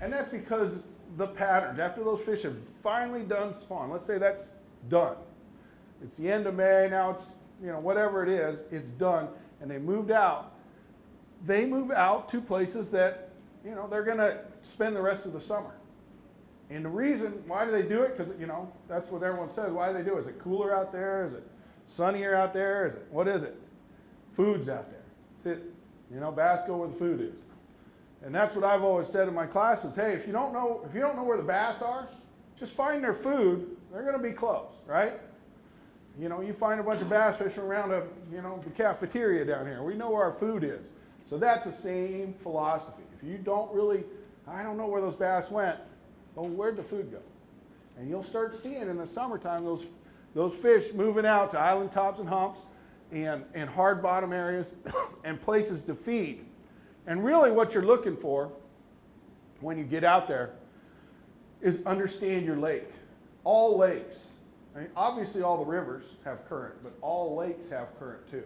And that's because the patterns, after those fish have finally done spawn, let's say that's done. It's the end of May, now it's, whatever it is, it's done, and they moved out. They move out to places that, they're gonna spend the rest of the summer. And the reason, why do they do it? Because, that's what everyone says. Why do they do it? Is it cooler out there? Is it sunnier out there? What is it? Food's out there. That's it. Bass go where the food is. And that's what I've always said in my classes. Hey, if you don't know where the bass are, just find their food. They're going to be close, right? You find a bunch of bass fishing around the cafeteria down here. We know where our food is. So that's the same philosophy. If you I don't know where those bass went, well, where'd the food go? And you'll start seeing in the summertime those fish moving out to island tops and humps and hard bottom areas and places to feed. And really what you're looking for when you get out there is understand your lake. All lakes, obviously all the rivers have current, but all lakes have current too.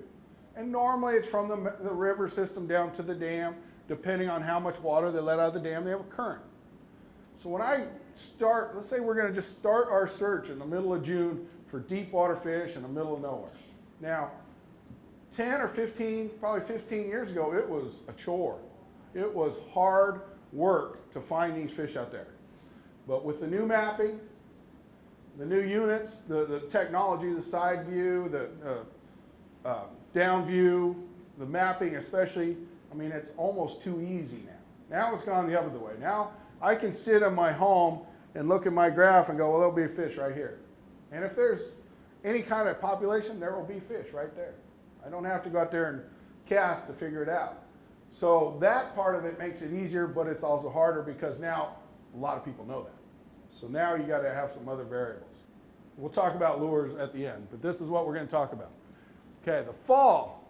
And normally it's from the river system down to the dam. Depending on how much water they let out of the dam, they have a current. So when I start, let's say we're going to just start our search in the middle of June for deep water fish in the middle of nowhere. Now, 10 or 15, probably 15 years ago, it was a chore. It was hard work to find these fish out there. But with the new mapping, the new units, the technology, the side view, the down view, the mapping especially, it's almost too easy now. Now it's gone the other way. Now I can sit in my home and look at my graph and go, well, there'll be a fish right here. And if there's any kind of population, there will be fish right there. I don't have to go out there and cast to figure it out. So that part of it makes it easier, but it's also harder because now a lot of people know that. So now you got to have some other variables. We'll talk about lures at the end, but this is what we're going to talk about. Okay, the fall.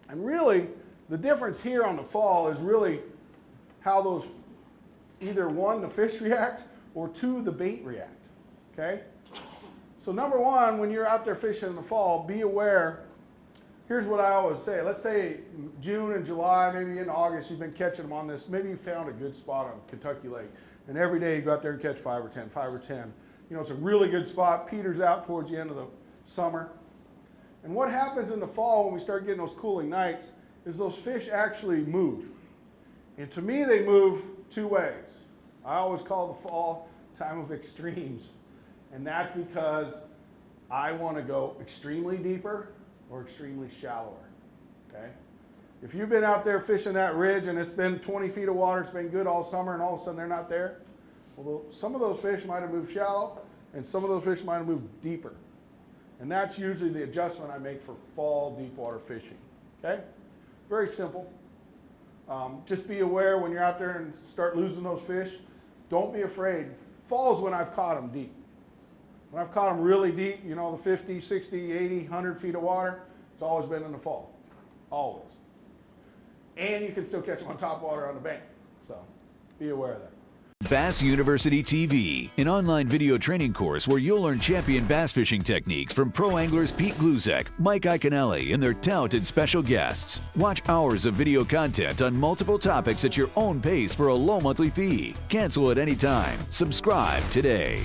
And really, the difference here on the fall is really how those, either one, the fish react, or two, the bait react, okay? So number one, when you're out there fishing in the fall, be aware. Here's what I always say. Let's say June and July, maybe in August, you've been catching them on this. Maybe you found a good spot on Kentucky Lake. And every day you go out there and catch 5 or 10, 5 or 10. It's a really good spot. Peters out towards the end of the summer. And what happens in the fall when we start getting those cooling nights is those fish actually move. And to me, they move two ways. I always call the fall time of extremes. And that's because I want to go extremely deeper or extremely shallower, okay? If you've been out there fishing that ridge and it's been 20 feet of water, it's been good all summer, and all of a sudden they're not there, well, some of those fish might have moved shallow, and some of those fish might have moved deeper. And that's usually the adjustment I make for fall deep water fishing, okay? Very simple. Just be aware when you're out there and start losing those fish, don't be afraid. Fall is when I've caught them deep. When I've caught them really deep, the 50, 60, 80, 100 feet of water, it's always been in the fall, always. And you can still catch them on top water on the bank, so be aware of that. Bass University TV, an online video training course where you'll learn champion bass fishing techniques from pro anglers Pete Glusek, Mike Iaconelli, and their talented special guests. Watch hours of video content on multiple topics at your own pace for a low monthly fee. Cancel at any time. Subscribe today.